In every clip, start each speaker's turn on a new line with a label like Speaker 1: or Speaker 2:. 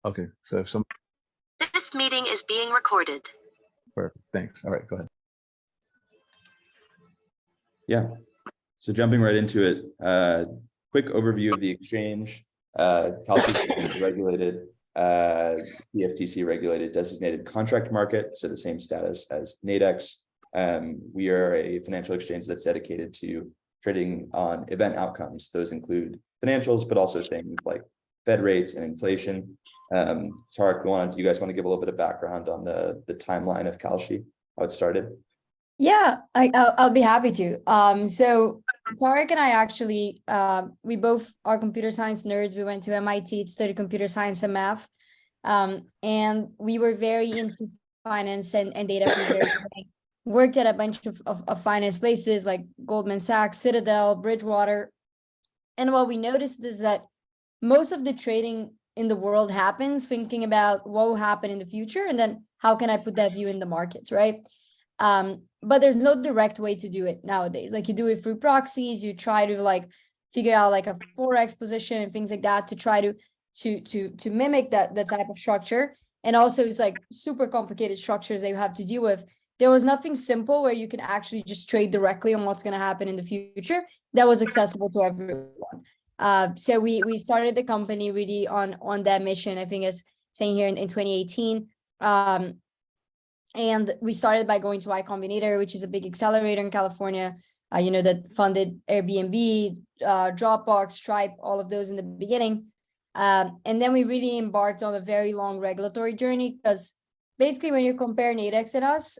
Speaker 1: Okay, so if some.
Speaker 2: This meeting is being recorded.
Speaker 1: Perfect, thanks. All right, go ahead.
Speaker 3: Yeah, so jumping right into it, quick overview of the exchange. Kalshi is regulated, PFTC regulated designated contract market, so the same status as Nadex. We are a financial exchange that's dedicated to trading on event outcomes. Those include financials, but also things like Fed rates and inflation. Tarek, do you guys want to give a little bit of background on the timeline of Kalshi, how it started?
Speaker 4: Yeah, I'll be happy to. So Tarek and I actually, we both are computer science nerds. We went to MIT to study computer science and math. And we were very into finance and data from the very beginning. Worked at a bunch of finance places like Goldman Sachs, Citadel, Bridgewater. And what we noticed is that most of the trading in the world happens thinking about what will happen in the future, and then how can I put that view in the markets, right? But there's no direct way to do it nowadays. Like you do it through proxies, you try to like figure out like a Forex position and things like that to try to mimic that type of structure. And also it's like super complicated structures that you have to deal with. There was nothing simple where you can actually just trade directly on what's going to happen in the future that was accessible to everyone. So we started the company really on that mission. I think it's saying here in 2018. And we started by going to Y Combinator, which is a big accelerator in California, that funded Airbnb, Dropbox, Stripe, all of those in the beginning. And then we really embarked on a very long regulatory journey because basically when you compare Nadex and us,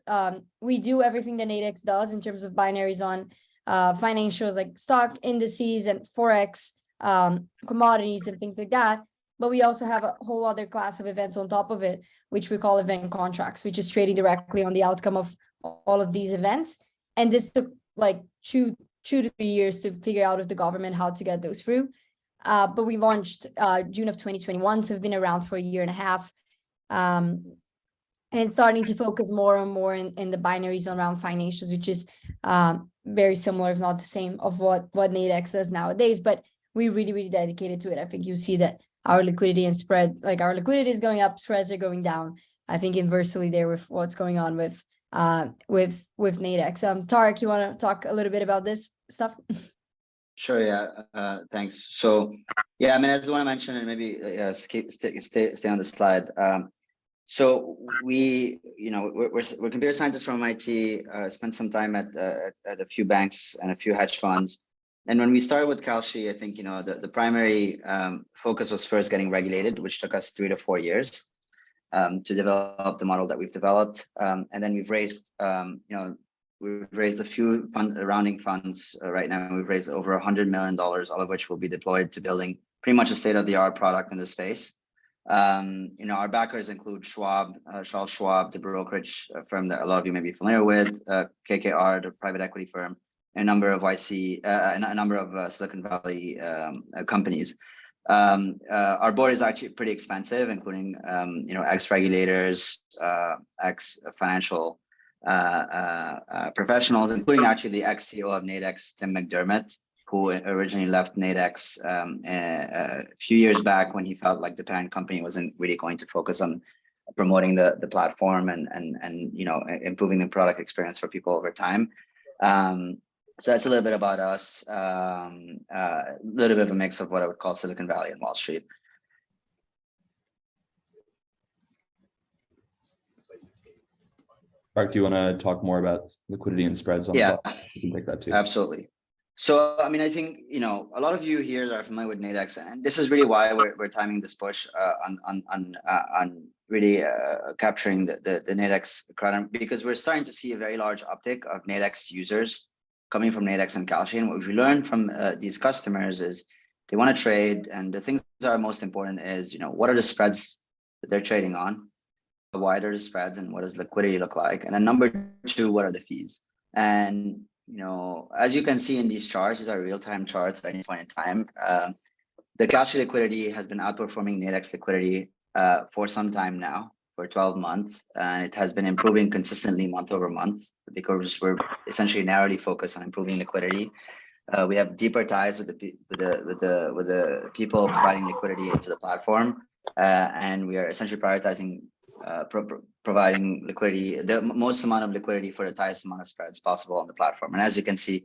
Speaker 4: we do everything that Nadex does in terms of binaries on financials like stock indices and Forex, commodities and things like that. But we also have a whole other class of events on top of it, which we call event contracts, which is trading directly on the outcome of all of these events. And this took like two to 3 years to figure out with the government how to get those through. But we launched June of 2021, so we've been around for a year and a half, and starting to focus more and more in the binaries around financials, which is very similar, if not the same, of what Nadex does nowadays. But we really dedicated to it. I think you see that our liquidity and spread, like our liquidity is going up, spreads are going down. I think inversely there with what's going on with Nadex. Tarek, you want to talk a little bit about this stuff?
Speaker 5: Sure. Yeah. Thanks. So, yeah, I mean, as I mentioned, and maybe stay on the slide. So we're computer scientists from MIT. Spent some time at a few banks and a few hedge funds. And when we started with Kalshi, I think the primary focus was first getting regulated, which took us 3 to 4 years to develop the model that we've developed. And then we've raised, we've raised a few rounding funds right now. We've raised over $100 million, all of which will be deployed to building pretty much a state-of-the-art product in this space. Our backers include Charles Schwab, the brokerage firm that a lot of you may be familiar with, KKR, the private equity firm, a number of a number of Silicon Valley companies. Our board is actually pretty expensive, including ex-regulators, ex-financial professionals, including actually the ex-CEO of Nadex, Tim McDermott, who originally left Nadex a few years back when he felt like the parent company wasn't really going to focus on promoting the platform and improving the product experience for people over time. So that's a little bit about us, a little bit of a mix of what I would call Silicon Valley and Wall Street.
Speaker 3: Mark, do you want to talk more about liquidity and spreads on the block? You can take that too.
Speaker 5: Absolutely. So, I mean, I think, a lot of you here are familiar with Nadex, and this is really why we're timing this push on really capturing the Nadex crowd, because we're starting to see a very large uptick of Nadex users coming from Nadex and Kalshi. And what we learned from these customers is they want to trade, and the things that are most important is, what are the spreads that they're trading on? How wide are the spreads, and what does liquidity look like? And then number 2, what are the fees? And as you can see in these charts, these are real-time charts at any point in time. The Kalshi liquidity has been outperforming Nadex liquidity for some time now, for 12 months, and it has been improving consistently month over month because we're essentially narrowly focused on improving liquidity. We have deeper ties with the people providing liquidity into the platform. and we are essentially prioritizing providing liquidity, the most amount of liquidity for the tightest amount of spreads possible on the platform. And as you can see,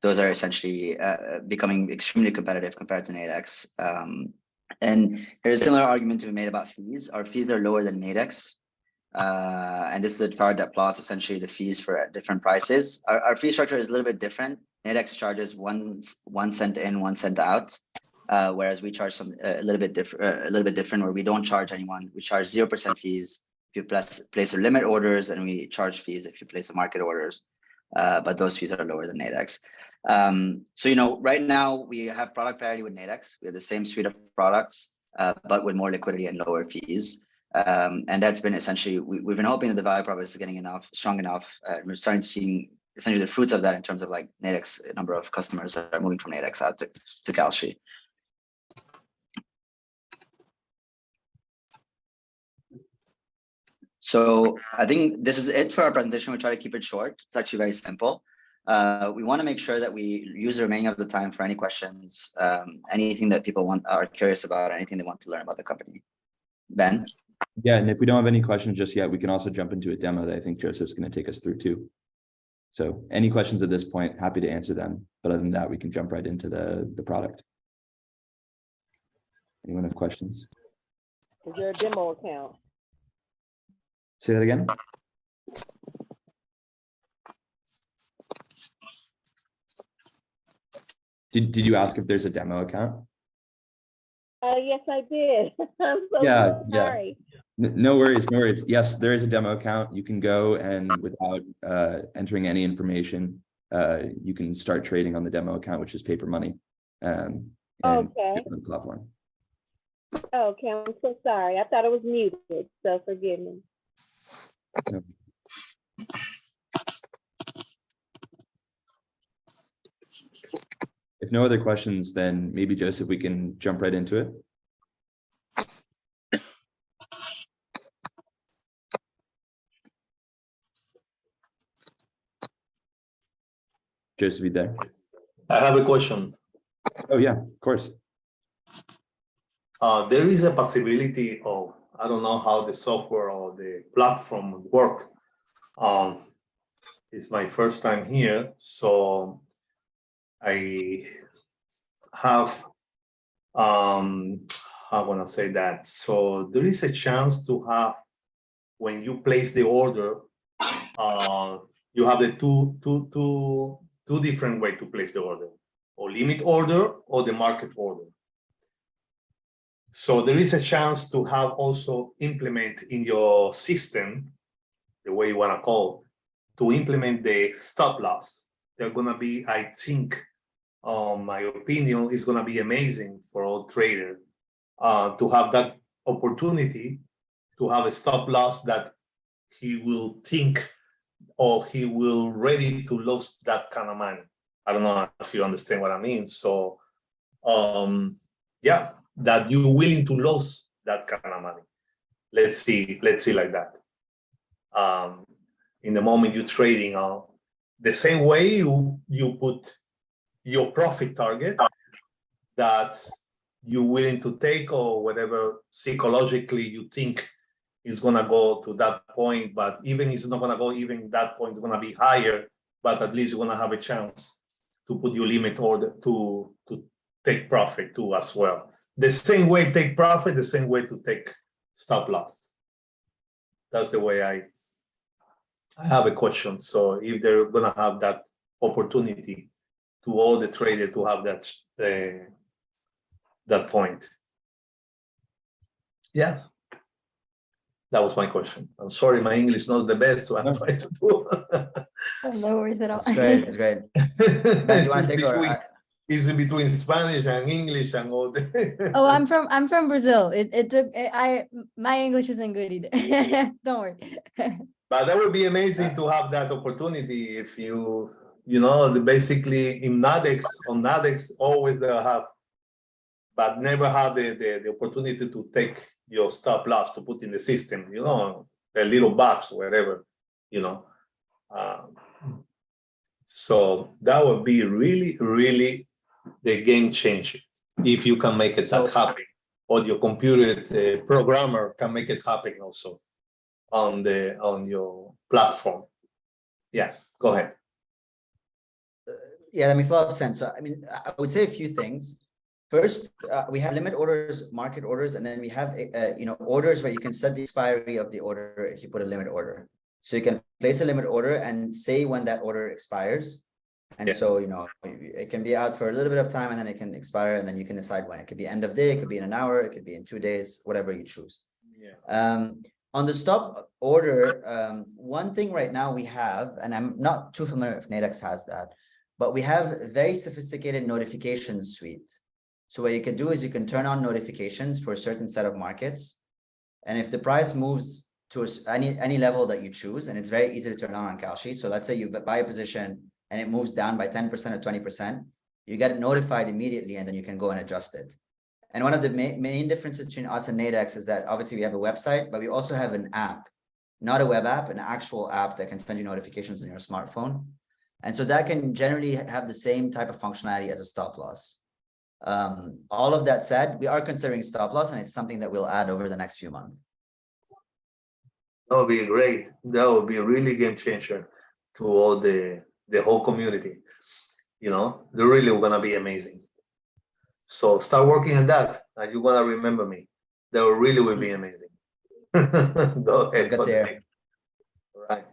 Speaker 5: those are essentially becoming extremely competitive compared to Nadex. And there's a similar argument to be made about fees. Our fees are lower than Nadex. And this is a chart that plots essentially the fees for different prices. Our fee structure is a little bit different. Nadex charges 1 cent in, 1 cent out. Whereas we charge a little bit different, where we don't charge anyone. We charge 0% fees if you place a limit orders, and we charge fees if you place a market orders. But those fees are lower than Nadex. So right now we have product parity with Nadex. We have the same suite of products, but with more liquidity and lower fees. And that's been essentially we've been hoping that the value prop is getting strong enough. We're starting to see essentially the fruits of that in terms of like Nadex number of customers that are moving from Nadex out to Kalshi. So I think this is it for our presentation. We try to keep it short. It's actually very simple. We want to make sure that we use the remaining of the time for any questions, anything that people are curious about, anything they want to learn about the company. Ben?
Speaker 3: Yeah, and if we don't have any questions just yet, we can also jump into a demo that I think Joseph's going to take us through too. So any questions at this point, happy to answer them. But other than that, we can jump right into the product. Anyone have questions?
Speaker 6: Is there a demo account?
Speaker 3: Say that again. Did you ask if there's a demo account?
Speaker 6: Yes, I did. I'm so
Speaker 3: Yeah.
Speaker 6: sorry.
Speaker 3: No worries, no worries. Yes, there is a demo account. You can go and without entering any information, you can start trading on the demo account, which is paper money. And
Speaker 6: Okay.
Speaker 3: on the platform.
Speaker 6: Okay, I'm so sorry. I thought it was muted, so forgive me.
Speaker 3: No. If no other questions, then maybe Joseph, we can jump right into it. Joseph, you there?
Speaker 7: I have a question.
Speaker 3: Oh yeah, of course.
Speaker 7: There is a possibility of, I don't know how the software or the platform work. It's my first time here, so I have, I want to say that. So there is a chance to have, when you place the order, you have the two different ways to place the order, or limit order or the market order. So there is a chance to have also implement in your system, the way you want to call, to implement the stop loss. They're going to be, I think, my opinion, is going to be amazing for all traders to have that opportunity to have a stop loss that he will think or he will ready to lose that kind of money. I don't know if you understand what I mean. So, yeah, that you're willing to lose that kind of money. Let's see like that. In the moment you're trading, the same way you put your profit target that you're willing to take, or whatever psychologically you think is gonna go to that point, but even it's not gonna go even that point, it's gonna be higher, but at least you're gonna have a chance to put your limit order to take profit too as well. The same way take profit, the same way to take stop loss. That's the way I have a question. So if they're gonna have that opportunity to all the traders to have that point. Yeah. That was my question. I'm sorry, my English is not the best, so I'm trying to do.
Speaker 4: Oh, no worries at all.
Speaker 5: It's great. It's great. Ben, you want to take over?
Speaker 7: It's in between Spanish and English and all the.
Speaker 4: Oh, I'm from Brazil. It took my English isn't good either. Don't worry.
Speaker 7: But that would be amazing to have that opportunity if basically in Nadex, on Nadex, always they'll have, but never had the opportunity to take your stop loss to put in the system, a little box, whatever, So that would be really, really the game changer if you can make it that happen. or your computer programmer can make it happen also on your platform. Yes, go ahead.
Speaker 5: Yeah, that makes a lot of sense. So, I mean, I would say a few things. First, we have limit orders, market orders, and then we have, orders where you can set the expiry of the order if you put a limit order. So you can place a limit order and say when that order expires. And
Speaker 7: Yeah.
Speaker 5: so, it can be out for a little bit of time and then it can expire and then you can decide when. It could be end of day, it could be in an hour, it could be in 2 days, whatever you choose.
Speaker 7: Yeah.
Speaker 5: On the stop order, one thing right now we have, and I'm not too familiar if Nadex has that, but we have a very sophisticated notification suite. So what you can do is you can turn on notifications for a certain set of markets. And if the price moves to any level that you choose, and it's very easy to turn on Kalshi. So let's say you buy a position and it moves down by 10% or 20%, you get notified immediately and then you can go and adjust it. And one of the main differences between us and Nadex is that obviously we have a website, but we also have an app, not a web app, an actual app that can send you notifications on your smartphone. And so that can generally have the same type of functionality as a stop loss. All of that said, we are considering stop loss, and it's something that we'll add over the next few months.
Speaker 7: That would be great. That would be a really game changer to all the whole community. They're really gonna be amazing. So start working on that, and you're gonna remember me. That really will be amazing. Go ahead.
Speaker 5: Good to hear.
Speaker 7: All right.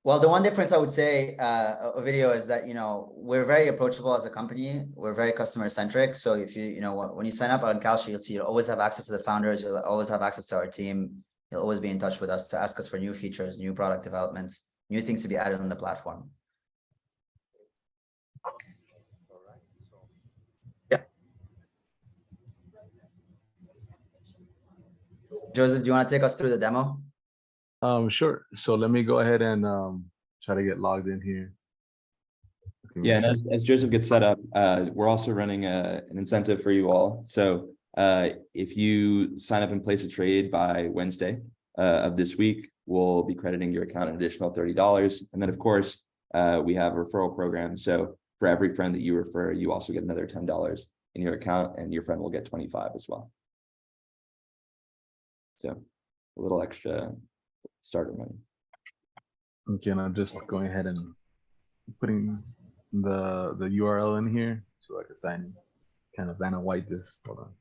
Speaker 5: Well, the one difference I would say, Ovidio, is that, we're very approachable as a company. We're very customer centric. So if when you sign up on Kalshi, you'll see you'll always have access to the founders. You'll always have access to our team. You'll always be in touch with us to ask us for new features, new product developments, new things to be added on the platform.
Speaker 7: All right. So, yeah.
Speaker 5: Joseph, do you want to take us through the demo?
Speaker 1: Sure. So let me go ahead and try to get logged in here.
Speaker 3: Yeah, and as Joseph gets set up, we're also running an incentive for you all. So if you sign up and place a trade by Wednesday of this week, we'll be crediting your account an additional $30. And then, of course, we have a referral program. So for every friend that you refer, you also get another $10 in your account, and your friend will get 25 as well. So a little extra starter money.
Speaker 1: Okay, and I'm just going ahead and putting the URL in here so I can sign, kind of Vanna White this. Hold on.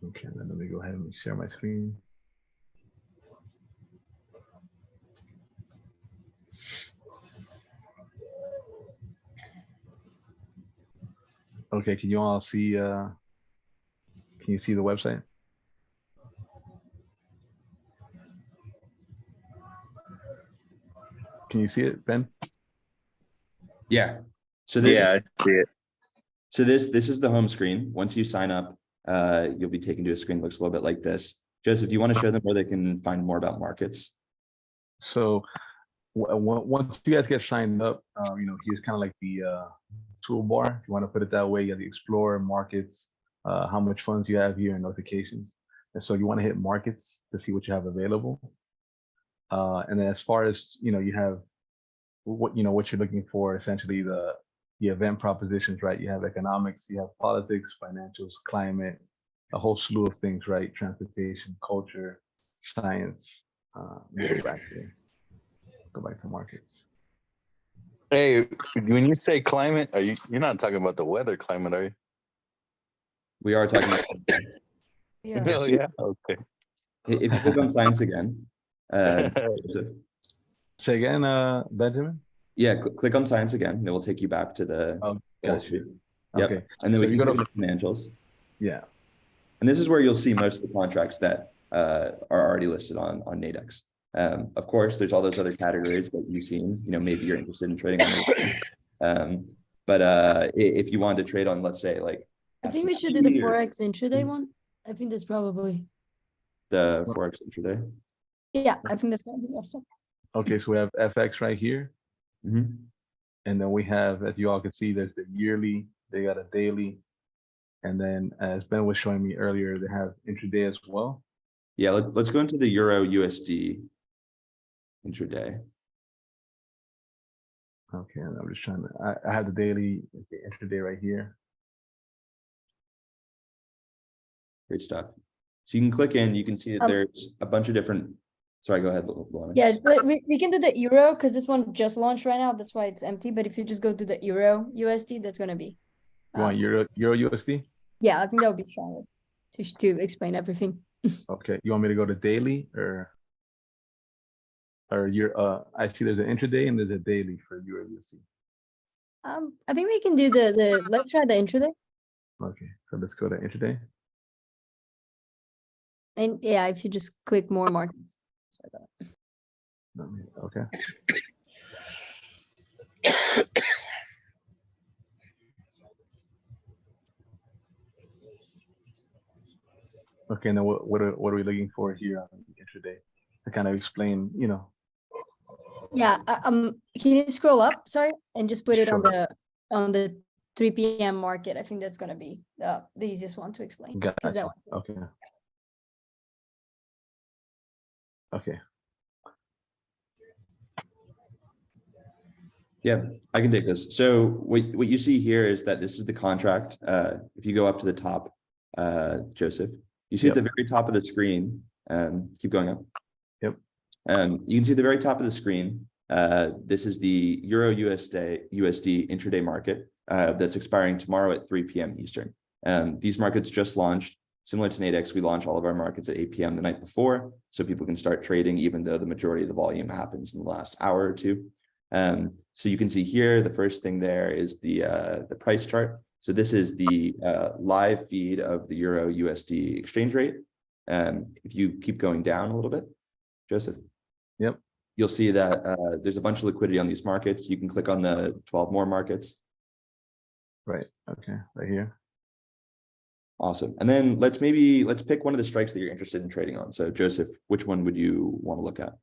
Speaker 1: Okay, then let me go ahead and share my screen. Okay, can you all see, can you see the website? Can you see it, Ben?
Speaker 3: Yeah. So this,
Speaker 8: Yeah, I see it.
Speaker 3: So this is the home screen. Once you sign up, you'll be taken to a screen that looks a little bit like this. Joseph, do you want to show them where they can find more about markets?
Speaker 1: So once you guys get signed up, here's kind of like the toolbar. If you want to put it that way, you have the Explorer, Markets, how much funds you have here, and notifications. And so you want to hit Markets to see what you have available. And then as far as, you have what you're looking for, essentially the event propositions, right? You have economics, you have politics, financials, climate, a whole slew of things, right? Transportation, culture, science. Go back to markets.
Speaker 8: Hey, when you say climate, you're not talking about the weather climate, are you?
Speaker 3: We are talking about.
Speaker 4: Yeah.
Speaker 8: Oh, yeah. Okay.
Speaker 3: If you click on science again, Joseph.
Speaker 1: Say again, Benjamin?
Speaker 3: Yeah, click on science again, and it will take you back to the.
Speaker 1: Oh, gotcha.
Speaker 3: Yep.
Speaker 1: Okay.
Speaker 3: And then
Speaker 1: So
Speaker 3: we
Speaker 1: you
Speaker 3: can
Speaker 1: go
Speaker 3: go
Speaker 1: to-
Speaker 3: to financials.
Speaker 1: Yeah.
Speaker 3: And this is where you'll see most of the contracts that are already listed on Nadex. Of course, there's all those other categories that you've seen. Maybe you're interested in trading on Nadex. But if you wanted to trade on, let's say, like
Speaker 4: I think we should do the
Speaker 3: SCP or
Speaker 4: Forex intraday one. I think that's probably,
Speaker 3: the Forex intraday.
Speaker 4: yeah, I think that's gonna be awesome.
Speaker 1: Okay, so we have FX right here.
Speaker 3: Mhm.
Speaker 1: And then we have, as you all can see, there's the yearly, they got a daily. And then as Ben was showing me earlier, they have intraday as well.
Speaker 3: Yeah, let's go into the Euro USD intraday.
Speaker 1: Okay, and I'm just trying to. I have the daily intraday right here.
Speaker 3: Great stuff. So you can click in, you can see that there's a bunch of different. Sorry, go ahead, Luana.
Speaker 4: Yeah, we can do the euro because this one just launched right now. That's why it's empty. But if you just go to the euro USD, that's gonna be.
Speaker 1: You want Euro USD?
Speaker 4: Yeah, I think that would be stronger to explain everything.
Speaker 1: Okay, you want me to go to daily or your? I see there's an intraday and there's a daily for Euro USD.
Speaker 4: I think we can do the let's try the intraday.
Speaker 1: Okay, so let's go to intraday.
Speaker 4: And yeah, if you just click more markets. Sorry about that.
Speaker 1: Okay. Okay, now what are we looking for here on the intraday to kind of explain, you know?
Speaker 4: Yeah, can you scroll up, sorry, and just put it
Speaker 1: Sure.
Speaker 4: on the 3 p.m. market? I think that's gonna be the easiest one to explain. 'Cause that
Speaker 1: Gotcha.
Speaker 4: one-
Speaker 1: Okay. Okay.
Speaker 3: Yeah, I can take this. So what you see here is that this is the contract. If you go up to the top, Joseph, you see at the very top of the screen, keep going up.
Speaker 1: Yep.
Speaker 3: You can see at the very top of the screen, this is the Euro USD intraday market that's expiring tomorrow at 3 p.m. Eastern. These markets just launched. Similar to Nadex, we launch all of our markets at 8 p.m. the night before, so people can start trading even though the majority of the volume happens in the last hour or two. So you can see here, the first thing there is the price chart. So this is the live feed of the Euro USD exchange rate. If you keep going down a little bit, Joseph.
Speaker 1: Yep.
Speaker 3: You'll see that there's a bunch of liquidity on these markets. You can click on the 12 more markets.
Speaker 1: Right. Okay. Right here.
Speaker 3: Awesome. And then let's pick one of the strikes that you're interested in trading on. So Joseph, which one would you want to look at?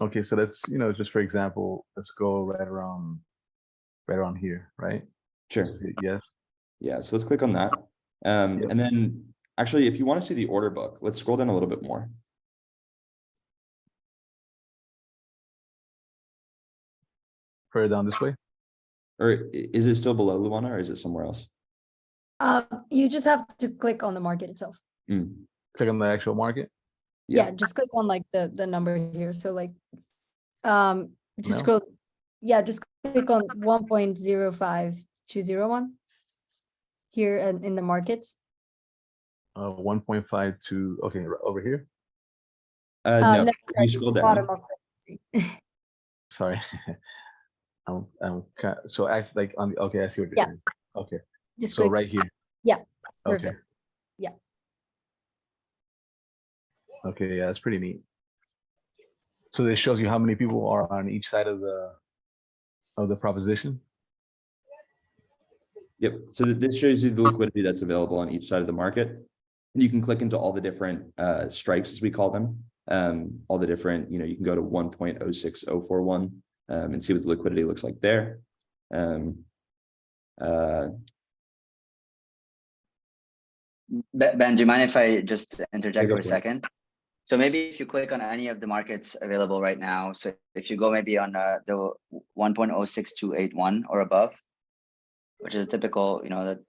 Speaker 1: Okay, so that's, you know, just for example, let's go right around here, right?
Speaker 3: Sure.
Speaker 1: Yes.
Speaker 3: Yeah, so let's click on that.
Speaker 1: Yep.
Speaker 3: And then actually, if you want to see the order book, let's scroll down a little bit more.
Speaker 1: Further down this way.
Speaker 3: Or is it still below Luana or is it somewhere else?
Speaker 4: You just have to click on the market itself.
Speaker 1: Click on the actual market.
Speaker 4: Yeah, just click on like the number here. So like, if you
Speaker 1: No?
Speaker 4: scroll, yeah, just click on 1.05201 here in the markets.
Speaker 1: 1.52. Okay, over here.
Speaker 3: No,
Speaker 4: No,
Speaker 3: you scroll down.
Speaker 4: bottom of the screen.
Speaker 1: Sorry. So act like on the. Okay, I see what you're saying. Okay.
Speaker 4: Just
Speaker 1: So
Speaker 4: click.
Speaker 1: right here.
Speaker 4: Yeah.
Speaker 1: Okay.
Speaker 4: Perfect. Yeah.
Speaker 1: Okay, yeah, that's pretty neat. So this shows you how many people are on each side of the proposition.
Speaker 3: Yep. So this shows you the liquidity that's available on each side of the market. And you can click into all the different strikes, as we call them. All the different, you can go to 1.06041 and see what the liquidity looks like there.
Speaker 5: Ben, do you mind if I just interject for a second? So maybe if you click on any of the markets available right now, so if you go maybe on the 1.06281 or above, which is typical,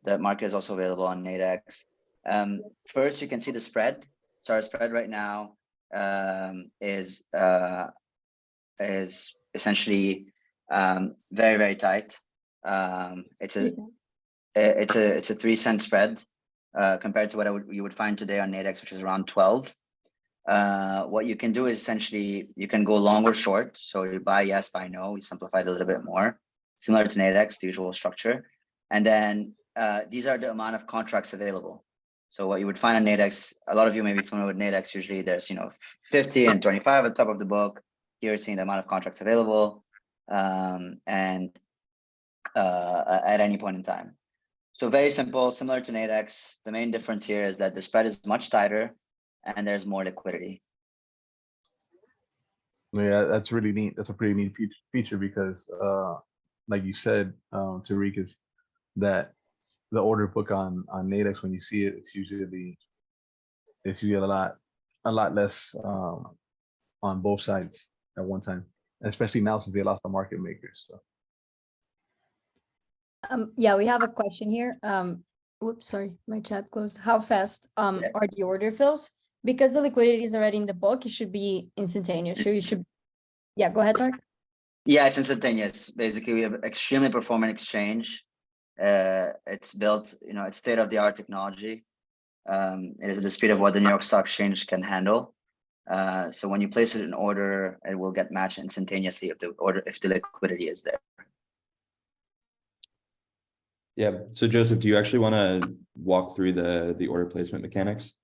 Speaker 5: that market is also available on Nadex. First, you can see the spread. So our spread right now is essentially very, very tight. It's a 3-cent spread compared to what you would find today on Nadex, which is around 12. What you can do is essentially you can go long or short. So you buy yes, buy no. We simplified a little bit more, similar to Nadex, the usual structure. And then these are the amount of contracts available. So what you would find on Nadex, a lot of you may be familiar with Nadex. Usually there's 50 and 25 at the top of the book. Here, seeing the amount of contracts available, and at any point in time. So very simple, similar to Nadex. The main difference here is that the spread is much tighter and there's more liquidity.
Speaker 1: Yeah, that's really neat. That's a pretty neat feature because, like you said, Tariq, is that the order book on Nadex, when you see it, it's usually a lot less on both sides at one time, especially now since they lost the market makers. So
Speaker 4: Yeah, we have a question here. Whoops, sorry, my chat closed. How fast
Speaker 5: Yeah.
Speaker 4: are the order fills? Because the liquidity is already in the book, it should be instantaneous. So you should, yeah, go ahead, Tarek.
Speaker 5: Yeah, it's instantaneous. Basically, we have extremely performant exchange. It's built, it's state-of-the-art technology. It is at the speed of what the New York Stock Exchange can handle. So when you place it in order, it will get matched instantaneously if the liquidity is there.
Speaker 3: Yeah. So Joseph, do you actually want to walk through the order placement mechanics?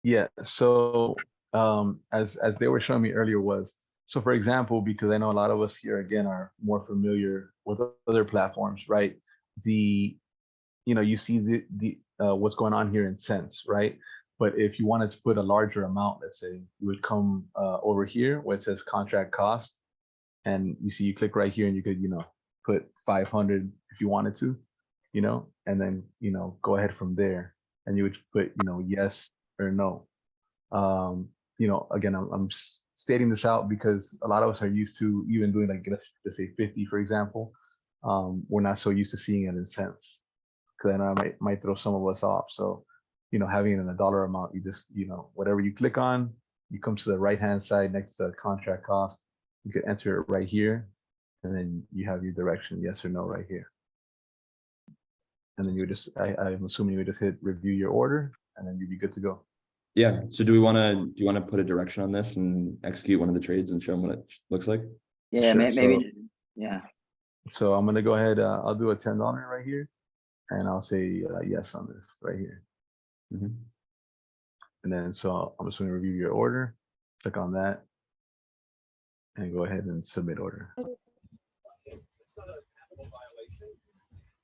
Speaker 1: Yeah. So as they were showing me earlier was, so for example, because I know a lot of us here again are more familiar with other platforms, right? You see the what's going on here in cents, right? But if you wanted to put a larger amount, let's say, you would come over here where it says contract cost, and you click right here, and you could put 500 if you wanted to, and then go ahead from there, and you would put yes or no. Again, I'm stating this out because a lot of us are used to even doing like let's say 50, for example. We're not so used to seeing it in cents, because I know I might throw some of us off. So, having it in a dollar amount, you just, whatever you click on, you come to the right-hand side next to contract cost. You can enter it right here, and then you have your direction, yes or no, right here. And then I'm assuming you would just hit review your order, and then you'd be good to go.
Speaker 3: Yeah. So do you want to put a direction on this and execute one of the trades and show them what it looks like?
Speaker 5: Yeah,
Speaker 1: Sure.
Speaker 5: maybe. Yeah.
Speaker 1: So I'm gonna go ahead. I'll do a $10 right here, and I'll say yes on this right here.
Speaker 3: Mhm.
Speaker 1: And then so I'm just going to review your order, click on that, and go ahead and submit order.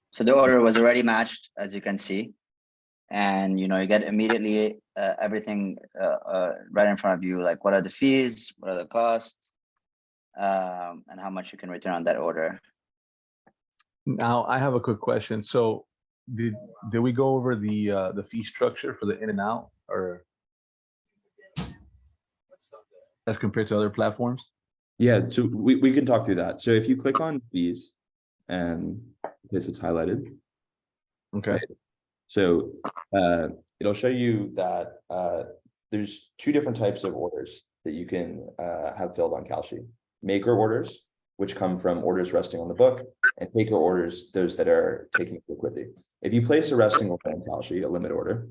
Speaker 5: So the order was already matched, as you can see, and you get immediately everything right in front of you, like what are the fees, what are the costs, and how much you can return on that order.
Speaker 1: Now I have a quick question. So did we go over the fee structure for the in and out, or as compared to other platforms?
Speaker 3: Yeah. So we can talk through that. So if you click on fees, and this is highlighted.
Speaker 1: Okay.
Speaker 3: Right? So it'll show you that there's two different types of orders that you can have filled on Kalshi. Maker orders, which come from orders resting on the book, and taker orders, those that are taking liquidity. If you place a resting order on Kalshi, a limit order,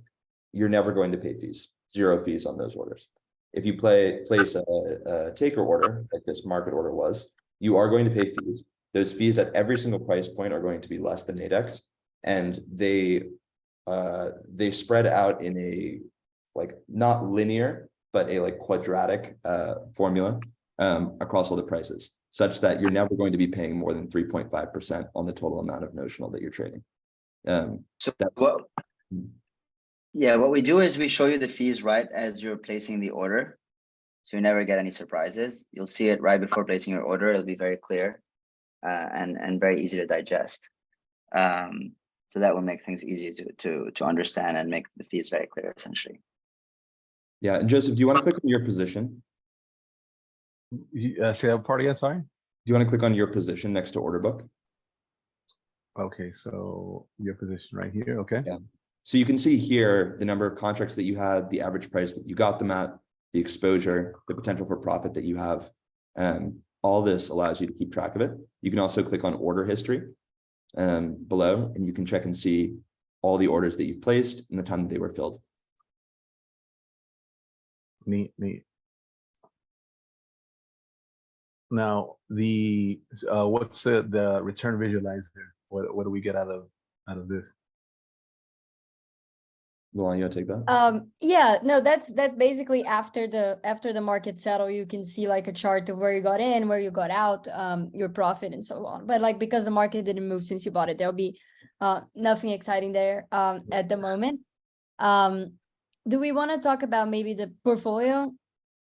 Speaker 3: you're never going to pay fees, 0 fees on those orders. If you place a taker order, like this market order was, you are going to pay fees. Those fees at every single price point are going to be less than Nadex, and they spread out in a not linear, but a quadratic formula across all the prices, such that you're never going to be paying more than 3.5% on the total amount of notional that you're trading.
Speaker 5: What we do is we show you the fees right as you're placing the order, so you never get any surprises. You'll see it right before placing your order. It'll be very clear and very easy to digest. So that will make things easy to understand and make the fees very clear, essentially.
Speaker 3: Yeah, and Joseph, do you want to click on your position?
Speaker 1: Say that part again, sorry?
Speaker 3: Do you want to click on your position next to order book?
Speaker 1: Okay, so your position right here, okay.
Speaker 3: Yeah. So you can see here the number of contracts that you had, the average price that you got them at, the exposure, the potential for profit that you have. All this allows you to keep track of it. You can also click on order history below, and you can check and see all the orders that you've placed and the time that they were filled.
Speaker 1: Neat. Now what's the return visualizer? What do we get out of this?
Speaker 3: Luan, you want to take that?
Speaker 4: Yeah, no, that's basically after the market settle, you can see like a chart of where you got in, where you got out, your profit and so on. But because the market didn't move since you bought it, there'll be nothing exciting there at the moment. Do we want to talk about maybe the portfolio?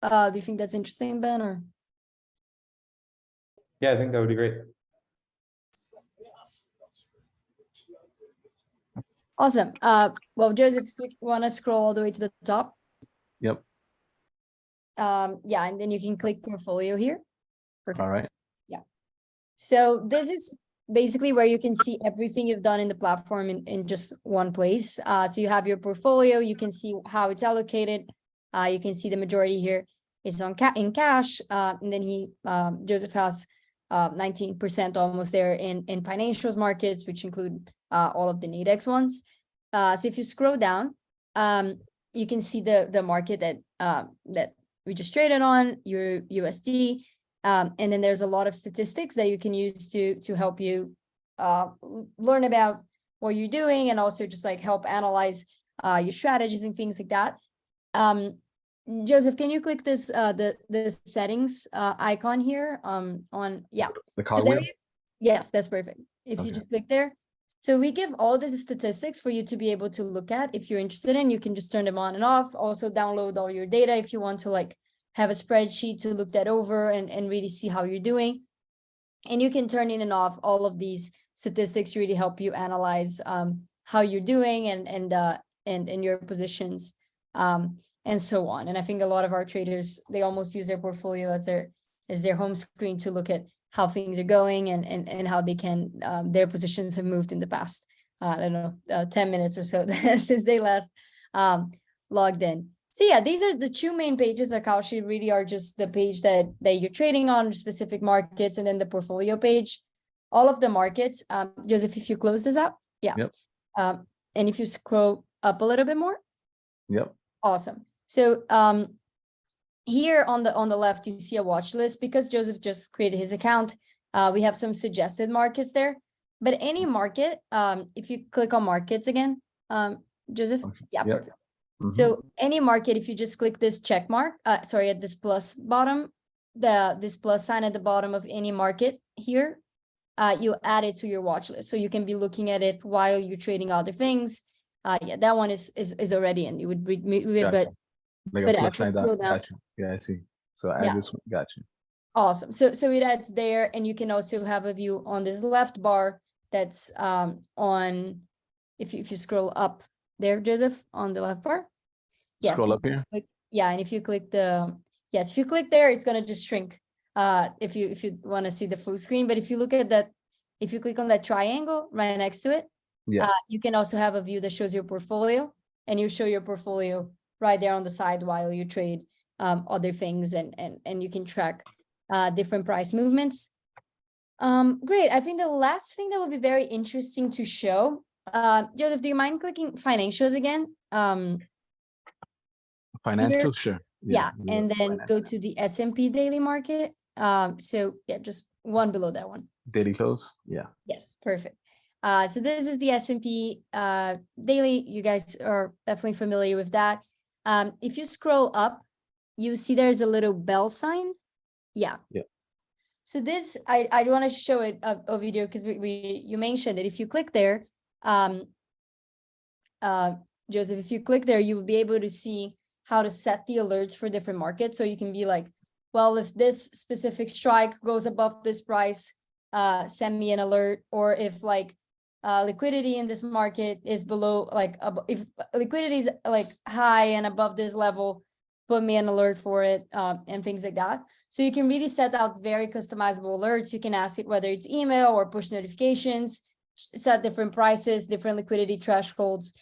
Speaker 4: Do you think that's interesting, Ben, or?
Speaker 3: Yeah, I think that would be great.
Speaker 4: Awesome. Well, Joseph, if you want to scroll all the way to the top.
Speaker 1: Yep.
Speaker 4: Yeah, and then you can click portfolio here. Perfect.
Speaker 1: All right.
Speaker 4: Yeah. So this is basically where you can see everything you've done in the platform in just one place. So you have your portfolio, you can see how it's allocated. You can see the majority here is in cash. And then Joseph has 19% almost there in financials markets, which include all of the Nadex ones. So if you scroll down, you can see the market that we just traded on, your USD. And then there's a lot of statistics that you can use to help you learn about what you're doing, and also just like help analyze your strategies and things like that. Joseph, can you click this the settings icon here on
Speaker 1: the cogwheel?
Speaker 4: Yes, that's perfect. If you just click there. So we give all these statistics for you to be able to look at. If you're interested in, you can just turn them on and off. Also download all your data if you want to like have a spreadsheet to look that over and really see how you're doing. And you can turn in and off all of these statistics to really help you analyze how you're doing and your positions and so on. And I think a lot of our traders, they almost use their portfolio as their home screen to look at how things are going and how they can their positions have moved in the past I don't know 10 minutes or so since they last logged in. So yeah, these are the two main pages at Kalshi. Really are just the page that you're trading on, specific markets, and then the portfolio page. All of the markets, Joseph, if you close this up, yeah.
Speaker 1: Yep.
Speaker 4: And if you scroll up a little bit more.
Speaker 1: Yep.
Speaker 4: Awesome. So here on the left, you see a watch list because Joseph just created his account. We have some suggested markets there, but any market, if you click on markets again, Joseph,
Speaker 1: Okay.
Speaker 4: yeah,
Speaker 1: Yep.
Speaker 4: perfect. So any market, if you just click this check mark, sorry, at this plus bottom, this plus sign at the bottom of any market here, you add it to your watch list. So you can be looking at it while you're trading other things. Yeah, that one is already in. You would read,
Speaker 1: Gotcha. Like a plus sign
Speaker 4: scroll
Speaker 1: dot.
Speaker 4: down.
Speaker 1: Gotcha. Yeah, I see. So add this one. Gotcha.
Speaker 4: Awesome. So it adds there, and you can also have a view on this left bar that's on, if you scroll up there, Joseph, on the left bar. Yes.
Speaker 1: Scroll up here.
Speaker 4: Yeah, and if you click if you click there, it's gonna just shrink. If you want to see the full screen, but if you look at that, if you click on that triangle right next to it, you can also have a view that shows your portfolio, and you show your portfolio right there on the side while you trade other things, and you can track different price movements. Great. I think the last thing that would be very interesting to show, Joseph, do you mind clicking financials again?
Speaker 1: Financial, sure.
Speaker 4: Yeah, and then go to the S&P daily market. So yeah, just one below that one.
Speaker 1: Daily close. Yeah.
Speaker 4: Yes, perfect. So this is the S&P daily. You guys are definitely familiar with that. If you scroll up, you see there's a little bell sign. Yeah.
Speaker 1: Yeah.
Speaker 4: So this, I want to show it a video because you mentioned it. If you click there, Joseph, if you click there, you will be able to see how to set the alerts for different markets. So you can be like, well, if this specific strike goes above this price, send me an alert. Or if like liquidity in this market is below, like if liquidity is like high and above this level, put me an alert for it, and things like that. So you can really set out very customizable alerts. You can ask it whether it's email or push notifications, set different prices, different liquidity thresholds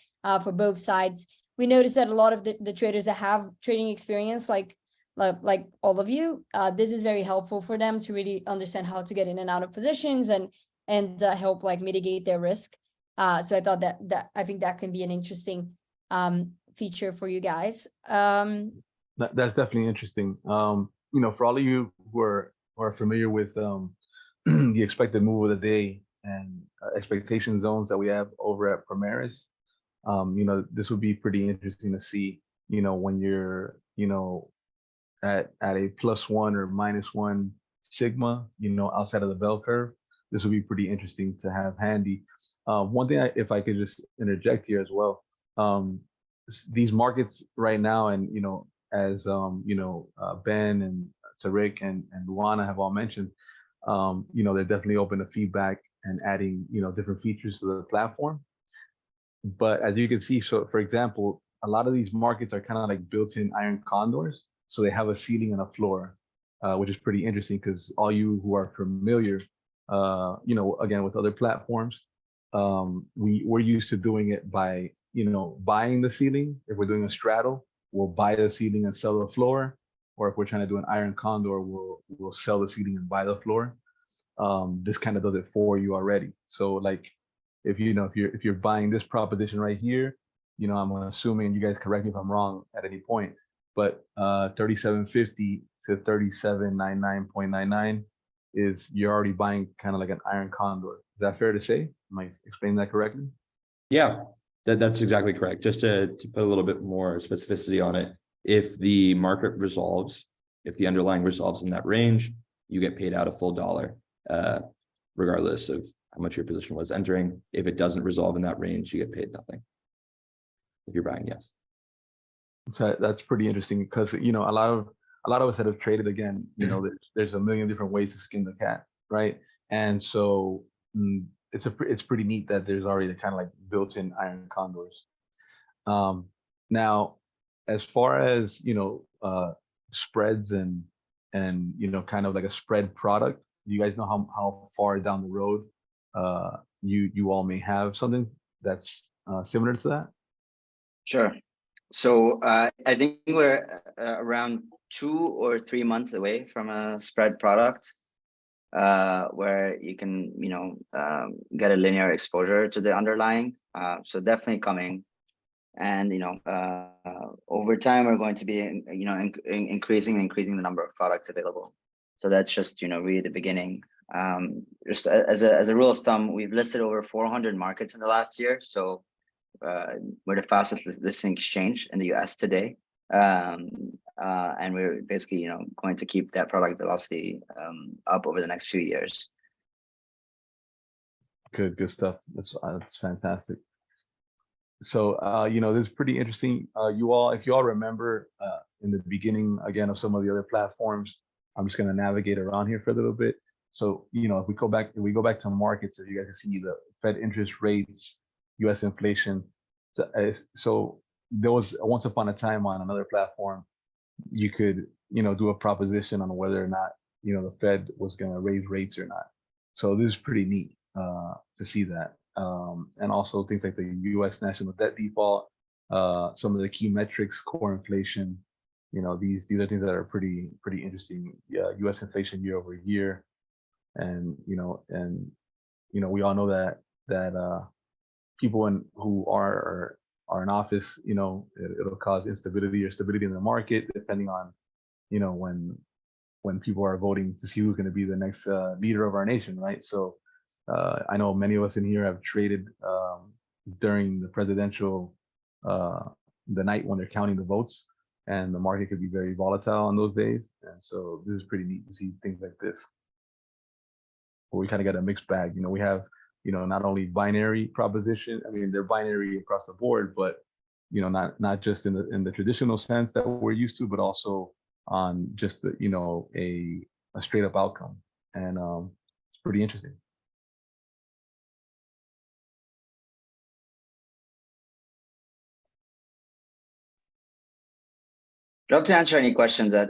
Speaker 4: for both sides. We noticed that a lot of the traders that have trading experience, like all of you, this is very helpful for them to really understand how to get in and out of positions and help like mitigate their risk. So I thought that I think that can be an interesting feature for you guys.
Speaker 1: That's definitely interesting. You know, for all of you who are familiar with the expected move of the day and expectation zones that we have over at Primaris, you know, this would be pretty interesting to see, you know, when you're, you know, at a +1 or -1 sigma, you know, outside of the bell curve. This would be pretty interesting to have handy. One thing, if I could just interject here as well, these markets right now, and you know, as you know, Ben and Tariq and Luana have all mentioned, you know, they're definitely open to feedback and adding, you know, different features to the platform. But as you can see, so for example, a lot of these markets are kind of like built-in iron condors, so they have a ceiling and a floor, which is pretty interesting because all you who are familiar you know, again, with other platforms, we're used to doing it by, you know, buying the ceiling. If we're doing a straddle, we'll buy the ceiling and sell the floor. Or if we're trying to do an iron condor, we'll sell the ceiling and buy the floor. This kind of does it for you already. So like, if you know, if you're buying this proposition right here, you know, I'm assuming, you guys correct me if I'm wrong at any point, but 3750 to 3799.99 is, you're already buying kind of like an iron condor. Is that fair to say? Am I explaining that correctly?
Speaker 3: Yeah, that's exactly correct. Just to put a little bit more specificity on it, if the market resolves, if the underlying resolves in that range, you get paid out a full dollar, regardless of how much your position was entering. If it doesn't resolve in that range, you get paid nothing. If you're buying, yes.
Speaker 1: So that's pretty interesting, because, you know, a lot of us that have traded, again, you know, there's a million different ways to skin the cat, right? And so it's pretty neat that there's already kind of like built-in iron condors. Now, as far as, you know, spreads and you know, kind of like a spread product, do you guys know how far down the road you all may have something that's similar to that?
Speaker 5: Sure. So I think we're around 2 or 3 months away from a spread product where you can, you know, get a linear exposure to the underlying. So definitely coming. And, you know, over time, we're going to be, you know, increasing the number of products available. So that's just, you know, really the beginning. Just as a rule of thumb, we've listed over 400 markets in the last year. So we're the fastest listing exchange in the US today. And we're basically, you know, going to keep that product velocity up over the next few years.
Speaker 1: Good stuff. That's fantastic. So, you know, this is pretty interesting. You all, if you all remember in the beginning, again, of some of the other platforms, I'm just going to navigate around here for a little bit. So, you know, if we go back to markets, as you guys can see, the Fed interest rates, US inflation. So there was, once upon a time on another platform, you could, you know, do a proposition on whether or not, you know, the Fed was going to raise rates or not. So this is pretty neat to see that. And also things like the US national debt default, some of the key metrics, core inflation, you know, these are things that are pretty interesting. US inflation year over year. And you know, we all know that people who are in office, you know, it'll cause instability or stability in the market, depending on, you know, when people are voting to see who's going to be the next leader of our nation, right? So I know many of us in here have traded during the presidential, the night when they're counting the votes, and the market could be very volatile on those days. And so this is pretty neat to see things like this, where we kind of get a mixed bag. You know, we have, you know, not only binary proposition, I mean, they're binary across the board, but, you know, not just in the traditional sense that we're used to, but also on just the, you know, a straight up outcome. And it's pretty interesting.
Speaker 5: Love to answer any questions that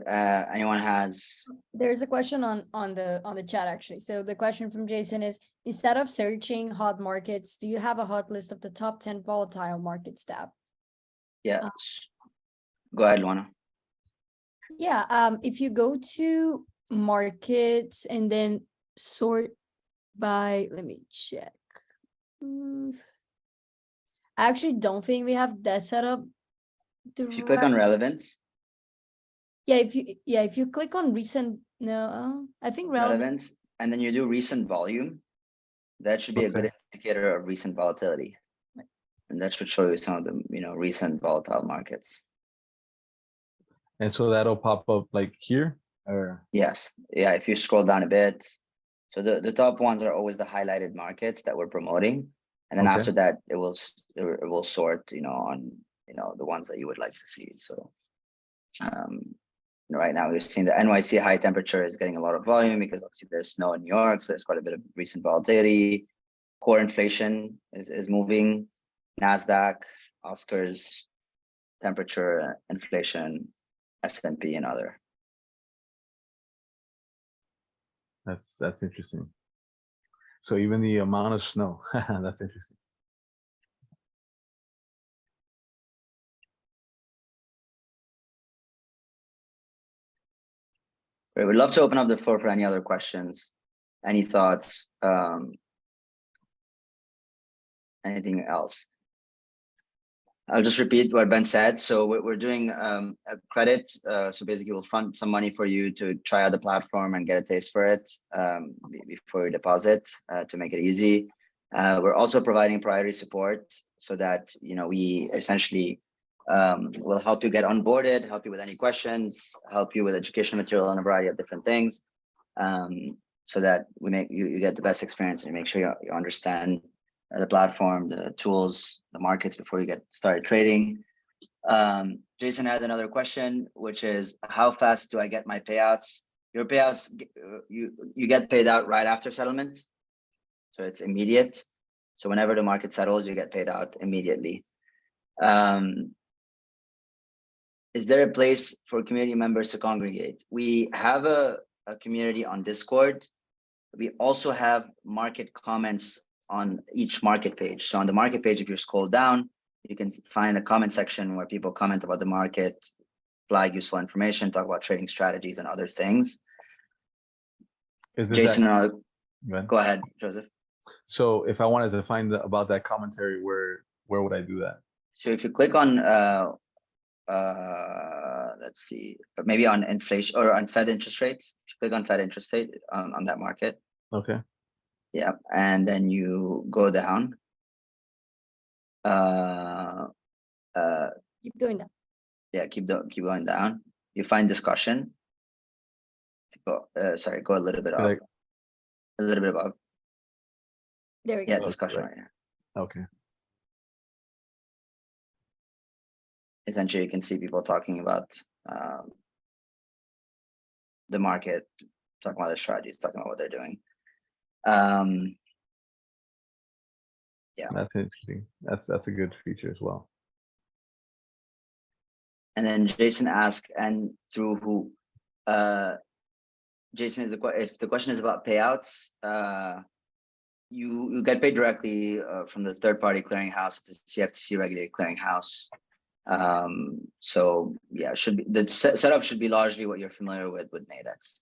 Speaker 5: anyone has.
Speaker 4: There's a question on the chat, actually. So the question from Jason is, instead of searching hot markets, do you have a hot list of the top 10 volatile markets tab?
Speaker 5: Yeah. Go ahead, Luana.
Speaker 4: Yeah, if you go to markets and then sort by, let me check. I actually don't think we have that set up.
Speaker 5: If you click on relevance.
Speaker 4: Yeah, if you click on recent, no, I think relevance,
Speaker 5: and then you do recent volume, that should be a good indicator of recent volatility. And that should show you some of the, you know, recent volatile markets.
Speaker 1: And so that'll pop up like here, or? Yes.
Speaker 5: Yeah, if you scroll down a bit. So the top ones are always the highlighted markets that we're promoting. And then after that, it will sort, you know, on, you know, the ones that you would like to see. So right now we've seen the NYC high temperature is getting a lot of volume because obviously there's snow in New York. So there's quite a bit of recent volatility. Core inflation is moving. NASDAQ, Oscars, temperature, inflation, S&P, and other.
Speaker 1: That's interesting. So even the amount of snow, that's interesting.
Speaker 5: Great. We'd love to open up the floor for any other questions, any thoughts, anything else. I'll just repeat what Ben said. So we're doing a credit. So basically we'll front some money for you to try out the platform and get a taste for it before you deposit to make it easy. We're also providing priority support so that, you know, we essentially will help you get onboarded, help you with any questions, help you with education material on a variety of different things, so that we make you get the best experience and make sure you understand the platform, the tools, the markets before you get started trading. Jason had another question, which is how fast do I get my payouts? Your payouts, you get paid out right after settlement. So it's immediate. So whenever the market settles, you get paid out immediately. Is there a place for community members to congregate? We have a community on Discord. We also have market comments on each market page. So on the market page, if you scroll down, you can find a comment section where people comment about the market, flag useful information, talk about trading strategies and other things. Jason, go ahead, Joseph.
Speaker 1: So if I wanted to find about that commentary, where would I do that?
Speaker 5: So if you click on, let's see, maybe on inflation or on Fed interest rates, click on Fed interest rate on that market.
Speaker 1: Okay.
Speaker 5: Yeah, and then you go down.
Speaker 4: Keep going down.
Speaker 5: Yeah, keep going down. You find discussion. Go, sorry, go a little bit up. A little bit above.
Speaker 4: There we go.
Speaker 5: Yeah, discussion right here.
Speaker 1: Okay.
Speaker 5: Essentially, you can see people talking about the market, talking about their strategies, talking about what they're doing. Yeah,
Speaker 1: that's interesting. That's a good feature as well.
Speaker 5: And then Jason asked, and through who? Jason, if the question is about payouts, you get paid directly from the third-party clearinghouse, the CFTC regulated clearinghouse. So yeah, should be the setup should be largely what you're familiar with Nadex.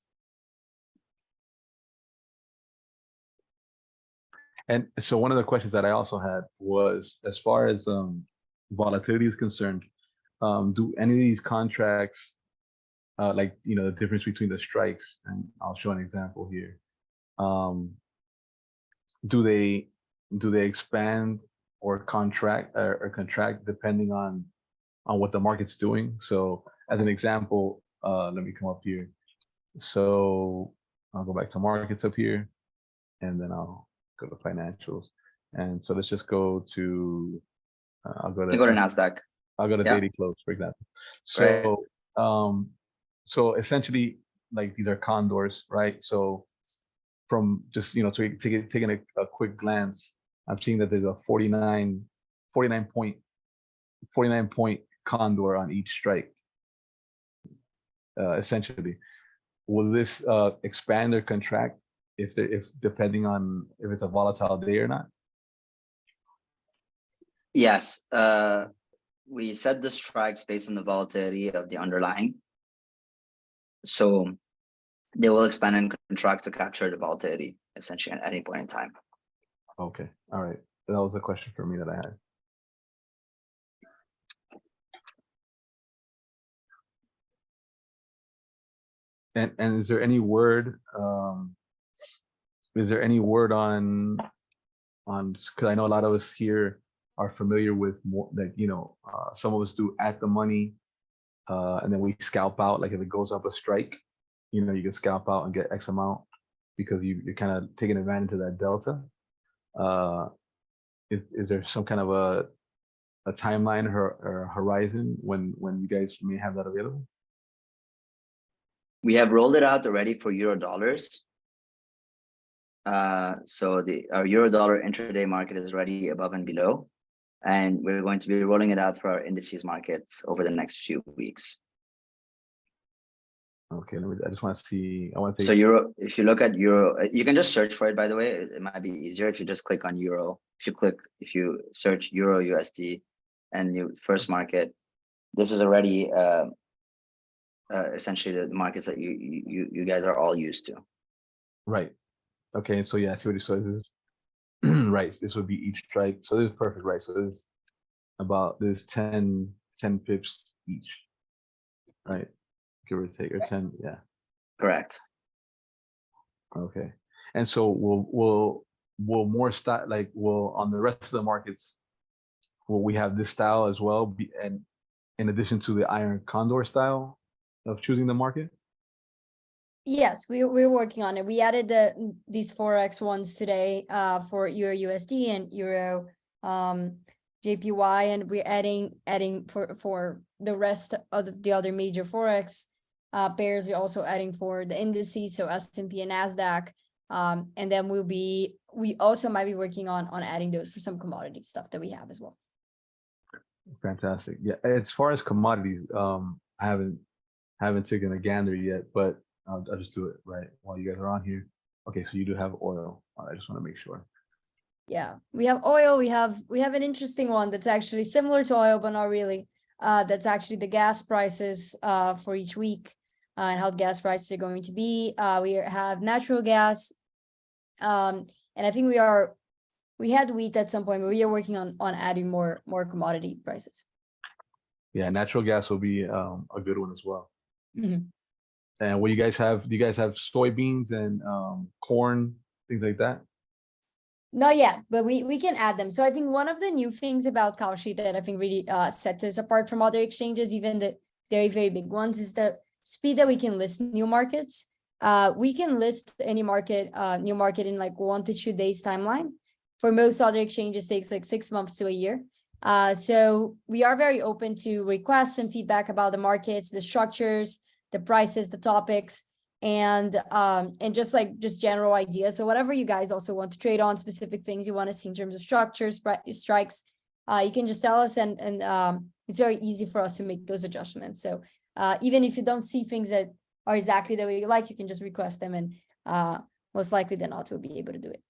Speaker 1: And so one of the questions that I also had was, as far as volatility is concerned, do any of these contracts, like, you know, the difference between the strikes, and I'll show an example here. Do they expand or contract depending on what the market's doing? So as an example, let me come up here. So I'll go back to markets up here, and then I'll go to financials. And so let's just go to, I'll go to
Speaker 5: NASDAQ.
Speaker 1: I'll go to daily close, for example. So, so essentially, like, these are condors, right? So from just, you know, taking a quick glance, I'm seeing that there's a 49 point condor on each strike. Essentially, will this expand or contract if depending on if it's a volatile day or not?
Speaker 5: Yes, we set the strikes based on the volatility of the underlying. So they will expand and contract to capture the volatility essentially at any point in time.
Speaker 1: Okay, all right. That was a question for me that I had. And is there any word? Is there any word on? Because I know a lot of us here are familiar with more, like, you know, some of us do at the money, and then we scalp out. Like if it goes up a strike, you know, you can scalp out and get X amount because you're kind of taking advantage of that delta. Is there some kind of a timeline or horizon when you guys may have that available?
Speaker 5: We have rolled it out already for euro dollars. So our euro dollar intraday market is already above and below, and we're going to be rolling it out for our indices markets over the next few weeks.
Speaker 1: Okay, I just want to see. I want to
Speaker 5: So
Speaker 1: say
Speaker 5: euro, if you look at euro, you can just search for it, by the way. It might be easier if you just click on euro. If you search euro USD and you first market, this is already essentially the markets that you guys are all used to.
Speaker 1: right. Okay, so yeah, I see what you said. This is right. This would be each strike. So this is perfect, right? So this is about this 10 pips each, right? Give or take, or 10, yeah.
Speaker 5: Correct.
Speaker 1: Okay. And so will more style, like will on the rest of the markets, will we have this style as well? And in addition to the iron condor style of choosing the market?
Speaker 4: Yes, we're working on it. We added these forex ones today for Euro USD and Euro JPY, and we're adding for the rest of the other major forex pairs. We're also adding for the indices, so S&P and Nasdaq. And then we also might be working on adding those for some commodity stuff that we have as well.
Speaker 1: Fantastic. Yeah, as far as commodities, I haven't taken a gander yet, but I'll just do it right while you guys are on here. Okay, so you do have oil. I just want to make sure.
Speaker 4: Yeah, we have oil. We have an interesting one that's actually similar to oil, but not really. That's actually the gas prices for each week and how gas prices are going to be. We have natural gas, and I think we had wheat at some point, but we are working on adding more commodity prices.
Speaker 1: Yeah, natural gas will be a good one as well.
Speaker 4: Mhm.
Speaker 1: And what you guys have? Do you guys have soybeans and corn, things like that?
Speaker 4: Not yet, but we can add them. So I think one of the new things about Kalshi that I think really sets us apart from other exchanges, even the very, very big ones, is the speed that we can list new markets. We can list any new market in like 1 to 2 days timeline. For most other exchanges, it takes like 6 months to a year. So we are very open to requests and feedback about the markets, the structures, the prices, the topics, and just general ideas. So whatever you guys also want to trade on, specific things you want to see in terms of structures, strikes, you can just tell us, and it's very easy for us to make those adjustments. So even if you don't see things that are exactly the way you like, you can just request them, and most likely than not, we'll be able to do it.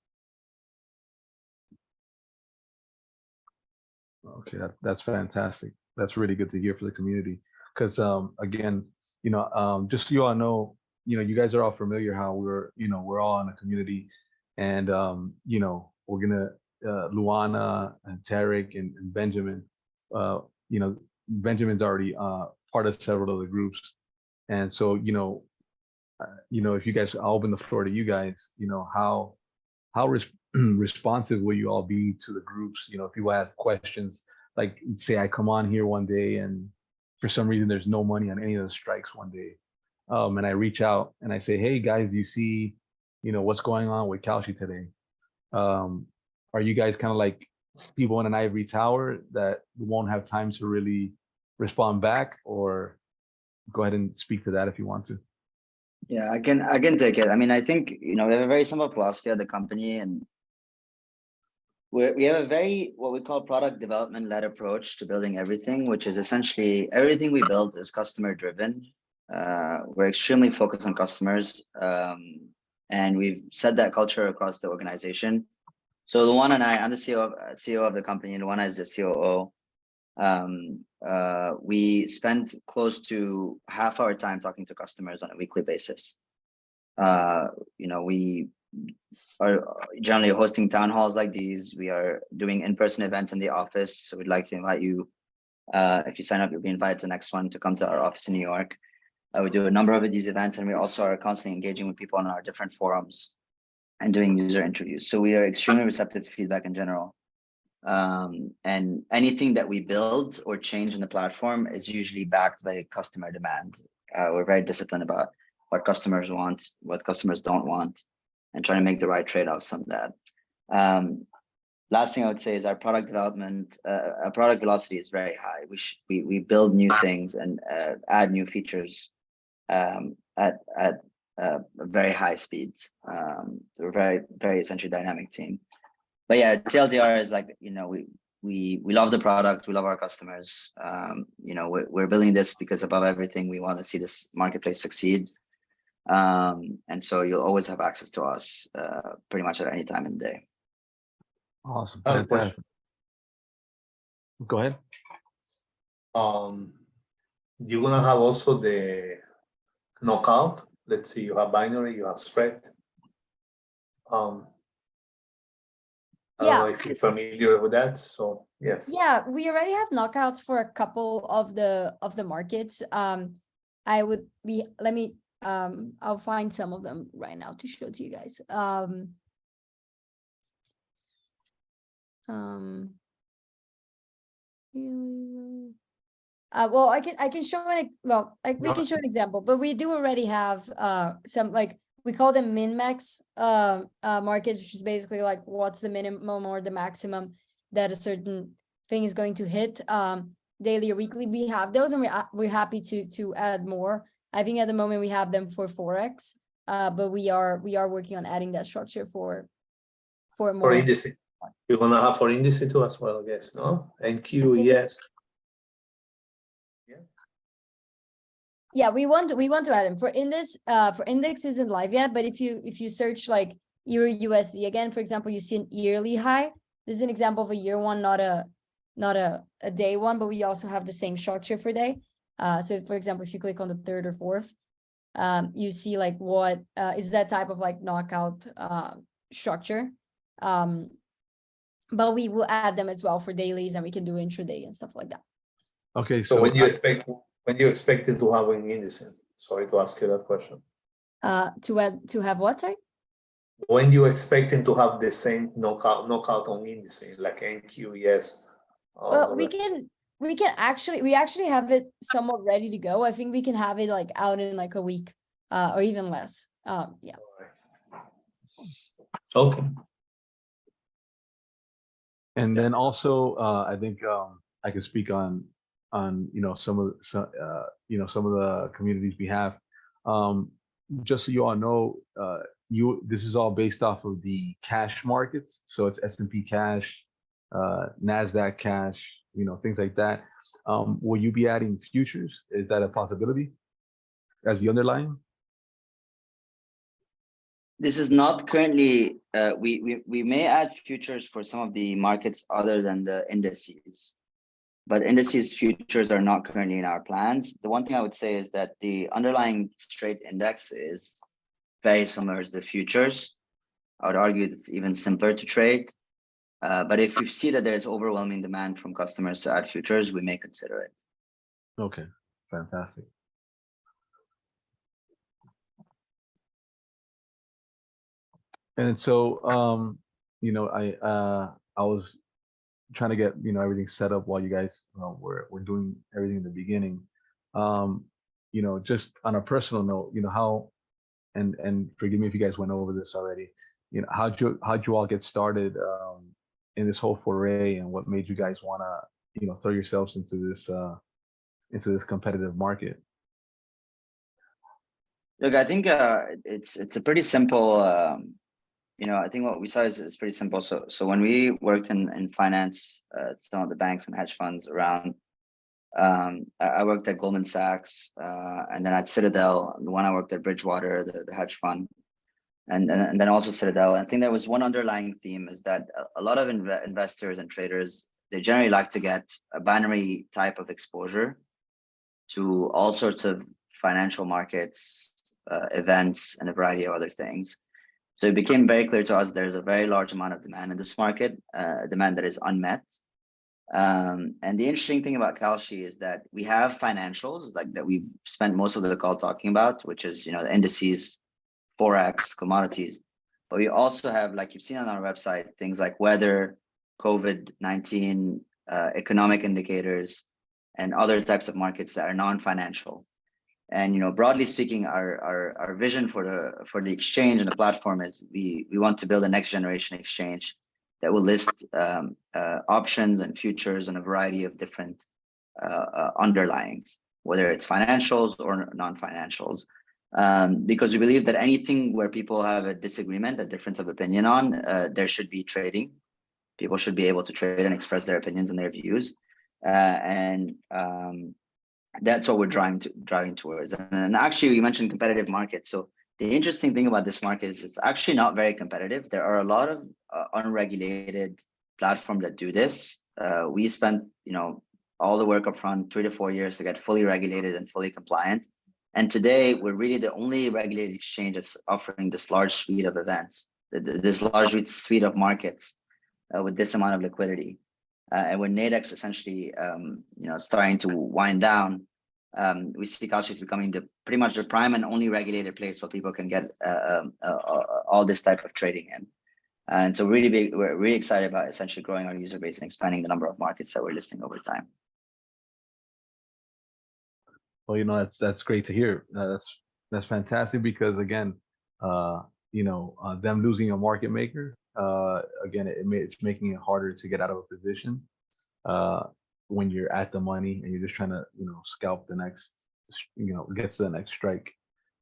Speaker 1: Okay, that's fantastic. That's really good to hear for the community. Because again, just so you all know, you guys are all familiar how we're all in a community, and we're gonna Luana and Tarek and Benjamin. Benjamin's already part of several other groups, and so if you guys, I'll open the floor to you guys. How responsive will you all be to the groups? If people have questions, like say I come on here one day and for some reason there's no money on any of the strikes one day, and I reach out and I say, hey guys, you see, what's going on with Kalshi today? Are you guys kind of like people in an ivory tower that won't have time to really respond back? Or go ahead and speak to that if you want to.
Speaker 5: Yeah, I can take it. I mean, I think, we have a very simple philosophy at the company, and we have a very, what we call product development led approach to building everything, which is essentially everything we build is customer driven. We're extremely focused on customers, and we've set that culture across the organization. So Luana and I'm the CEO of the company, and Luana is the COO. We spend close to half our time talking to customers on a weekly basis. We are generally hosting town halls like these. We are doing in-person events in the office. So we'd like to invite you. If you sign up, you'll be invited to the next one to come to our office in New York. We do a number of these events, and we also are constantly engaging with people on our different forums and doing user interviews. So we are extremely receptive to feedback in general. And anything that we build or change in the platform is usually backed by customer demand. We're very disciplined about what customers want, what customers don't want, and trying to make the right trade-offs on that. Last thing I would say is our product development, our product velocity is very high. We build new things and add new features at very high speeds. We're very, very essentially dynamic team. But yeah, TLDR is like, we love the product, we love our customers. You know, we're building this because above everything, we want to see this marketplace succeed. And so you'll always have access to us pretty much at any time in the day.
Speaker 1: Awesome.
Speaker 7: I have a question.
Speaker 1: Fantastic. Go ahead.
Speaker 7: You're gonna have also the knockout. Let's see, you have binary, you have spread. I don't know if you're familiar with that. So yes.
Speaker 4: Yeah, we already have knockouts for a couple of the markets. I'll find some of them right now to show to you guys. Well, I can show we can show an example, but we do already have some, like, we call them min-max markets, which is basically like what's the minimum or the maximum that a certain thing is going to hit daily or weekly. We have those, and we're happy to add more. I think at the moment we have them for Forex, but we are working on adding that structure for more.
Speaker 7: For indices. You're gonna have for indices too as well, I guess, no? NQ, yes.
Speaker 4: Yeah, we want to add them for index isn't live yet, but if you search like Euro USD again, for example, you see an yearly high. This is an example of a year one, not a day one, but we also have the same structure for day. So if, for example, if you click on the 3rd or 4th, you see like what is that type of like knockout structure. But we will add them as well for dailies, and we can do intraday and stuff like that.
Speaker 1: Okay,
Speaker 7: So when do you expect it to have an index? Sorry to ask you that question.
Speaker 4: To have what, sorry?
Speaker 7: When you expecting to have the same knockout on indices like NQ, yes?
Speaker 4: Well, we actually have it somewhat ready to go. I think we can have it like out in like a week, or even less. Yeah.
Speaker 7: Okay.
Speaker 1: And then also, I think I can speak on some of the communities we have. Just so you all know, this is all based off of the cash markets. So it's S&P cash, NASDAQ cash, things like that. Will you be adding futures? Is that a possibility as the underlying?
Speaker 5: This is not currently, we may add futures for some of the markets other than the indices, but indices futures are not currently in our plans. The one thing I would say is that the underlying straight index is very similar to the futures. I would argue it's even simpler to trade. But if we see that there's overwhelming demand from customers to add futures, we may consider it.
Speaker 1: Okay, fantastic. And so, I was trying to get everything set up while you guys were doing everything in the beginning. Just on a personal note, how, and forgive me if you guys went over this already. How'd you all get started in this whole foray, and what made you guys want to throw yourselves into this competitive market?
Speaker 5: Look, I think it's a pretty simple. I think what we saw is pretty simple. So when we worked in finance, some of the banks and hedge funds around, I worked at Goldman Sachs, and then at Citadel. The one I worked at Bridgewater, the hedge fund, and then also Citadel. I think there was one underlying theme is that a lot of investors and traders, they generally like to get a binary type of exposure to all sorts of financial markets, events, and a variety of other things. So it became very clear to us there's a very large amount of demand in this market, demand that is unmet. And the interesting thing about Kalshi is that we have financials like that we've spent most of the call talking about, which is the indices, Forex, commodities. But we also have, like you've seen on our website, things like weather, COVID-19, economic indicators, and other types of markets that are non-financial. And broadly speaking, our vision for the exchange and the platform is we want to build a next generation exchange that will list options and futures and a variety of different underlyings, whether it's financials or non-financials, because we believe that anything where people have a disagreement, a difference of opinion on, there should be trading. people should be able to trade and express their opinions and their views. And that's what we're driving towards. And actually, you mentioned competitive markets. So the interesting thing about this market is it's actually not very competitive. There are a lot of unregulated platforms that do this. We spent, all the work up front, 3 to 4 years to get fully regulated and fully compliant. And today, we're really the only regulated exchange that's offering this large suite of events, this large suite of markets with this amount of liquidity. And when Nadex essentially, starting to wind down, we see Kalshi is becoming pretty much the prime and only regulated place where people can get all this type of trading in. And so we're really excited about essentially growing our user base and expanding the number of markets that we're listing over time.
Speaker 1: Well, that's great to hear. That's fantastic because again, them losing a market maker, again, it's making it harder to get out of a position when you're at the money and you're just trying to, scalp the next, get to the next strike,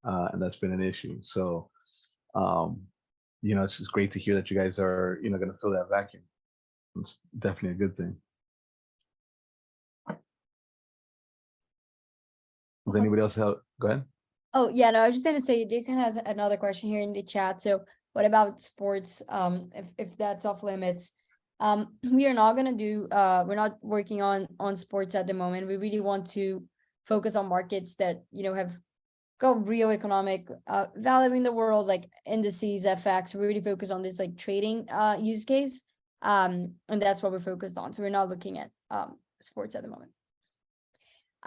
Speaker 1: and that's been an issue. So, it's just great to hear that you guys are, going to fill that vacuum. It's definitely a good thing. Does anybody else have? Go ahead.
Speaker 4: Oh, yeah, no, I was just going to say, Jason has another question here in the chat. So what about sports? If that's off limits, we are not going to do, we're not working on sports at the moment. We really want to focus on markets that, have got real economic value in the world, like indices, FX. We really focus on this like trading use case. And that's what we're focused on. So we're not looking at sports at the moment.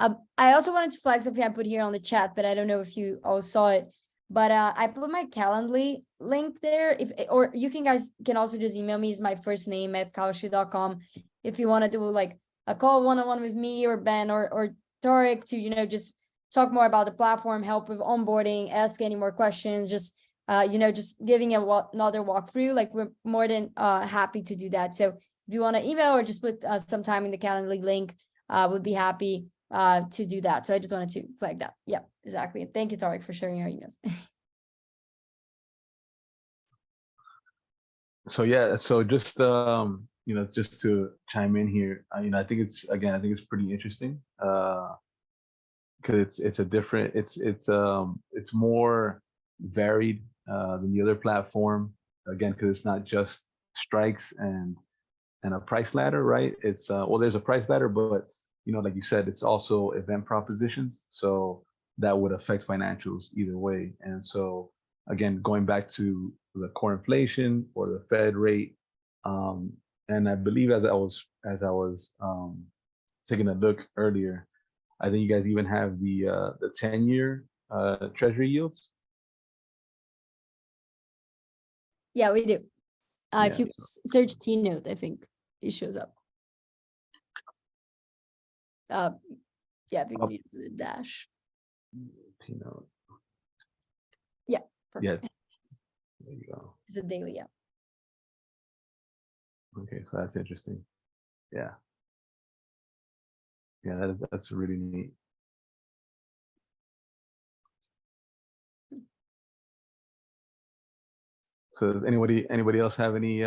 Speaker 4: I also wanted to flag something I put here on the chat, but I don't know if you all saw it. But I put my Calendly link there. Or you guys can also just email me. It's my first name @kalshi.com. If you want to do like a call one-on-one with me or Ben or Tariq to just talk more about the platform, help with onboarding, ask any more questions, just just giving another walkthrough. Like we're more than happy to do that. So if you want to email or just put some time in the Calendly link, would be happy to do that. So I just wanted to flag that. Yeah, exactly. And thank you, Tariq, for sharing your emails.
Speaker 1: So yeah, so just just to chime in here, I think it's pretty interesting because it's more varied than the other platform, again, because it's not just strikes and a price ladder, right? It's there's a price ladder, but like you said, it's also event propositions, so that would affect financials either way. And so again, going back to the core inflation or the Fed rate, and I believe as I was taking a look earlier, I think you guys even have the 10-year treasury yields.
Speaker 4: Yeah, we do. If you search T-Note, I think it shows up. Yeah, if you need the dash.
Speaker 1: T-Note.
Speaker 4: Yeah.
Speaker 1: Perfect. Yeah. There you go.
Speaker 4: It's a daily, yeah.
Speaker 1: Okay, so that's interesting. Yeah. Yeah, that's really neat. So does anybody else have any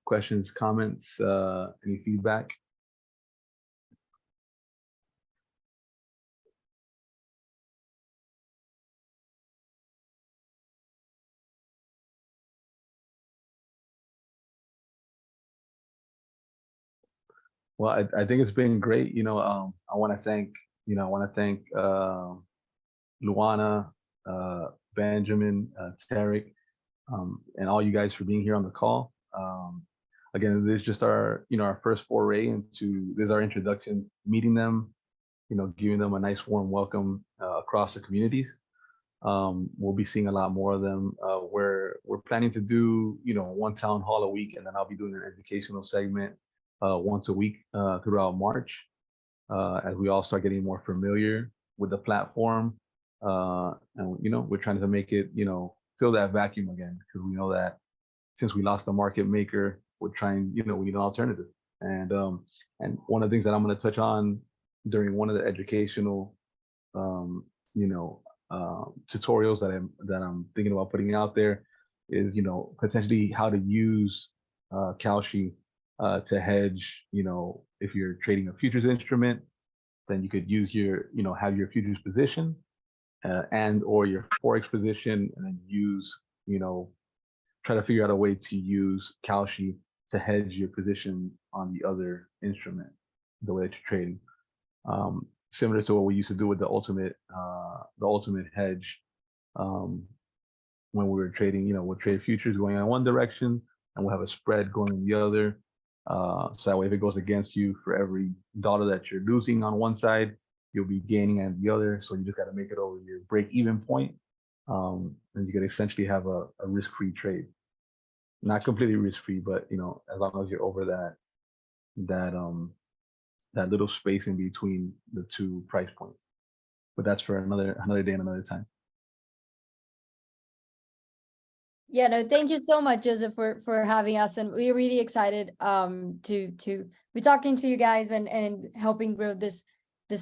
Speaker 1: questions, comments, any feedback? Well, I think it's been great. I want to thank Luana, Benjamin, Tarek, and all you guys for being here on the call. Again, this is just our first foray into, this is our introduction, meeting them, giving them a nice warm welcome across the communities. We'll be seeing a lot more of them. We're planning to do, one town hall a week, and then I'll be doing an educational segment once a week throughout March, as we all start getting more familiar with the platform. And we're trying to make it, fill that vacuum again, because we know that since we lost the market maker, we're trying, we need an alternative. And one of the things that I'm going to touch on during one of the educational, tutorials that I'm thinking about putting out there is, potentially how to use Kalshi to hedge, if you're trading a futures instrument, then you could use your, have your futures position and or your Forex position, and then use, try to figure out a way to use Kalshi to hedge your position on the other instrument, the way that you're trading. Similar to what we used to do with the ultimate hedge, when we were trading, we'll trade futures going in one direction and we'll have a spread going in the other. So that way, if it goes against you, for every dollar that you're losing on one side, you'll be gaining on the other. So you just got to make it over your break-even point, and you can essentially have a risk-free trade. Not completely risk-free, but as long as you're over that little space in between the two price points. But that's for another day and another time.
Speaker 4: Yeah, no, thank you so much, Joseph, for having us, and we're really excited to be talking to you guys and helping grow this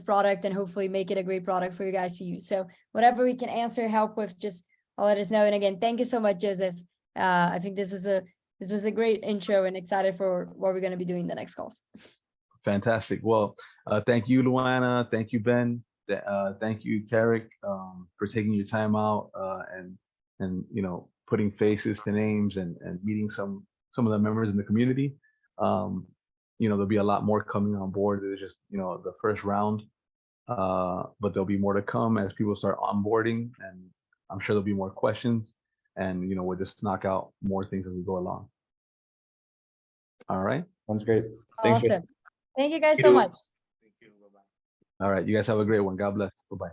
Speaker 4: product and hopefully make it a great product for you guys to use. So whatever we can answer, help with, just let us know. And again, thank you so much, Joseph. I think this was a great intro, and excited for what we're going to be doing the next calls.
Speaker 1: Fantastic. Well, thank you, Luana. Thank you, Ben. Thank you, Tarek, for taking your time out and putting faces to names and meeting some of the members in the community. There'll be a lot more coming on board. It's just the first round, but there'll be more to come as people start onboarding, and I'm sure there'll be more questions, and we'll just knock out more things as we go along. All right.
Speaker 3: Sounds great. Thanks.
Speaker 4: Awesome. Thank you guys so much.
Speaker 7: Thank you. Bye-bye.
Speaker 1: All right. You guys have a great one. God bless. Bye-bye.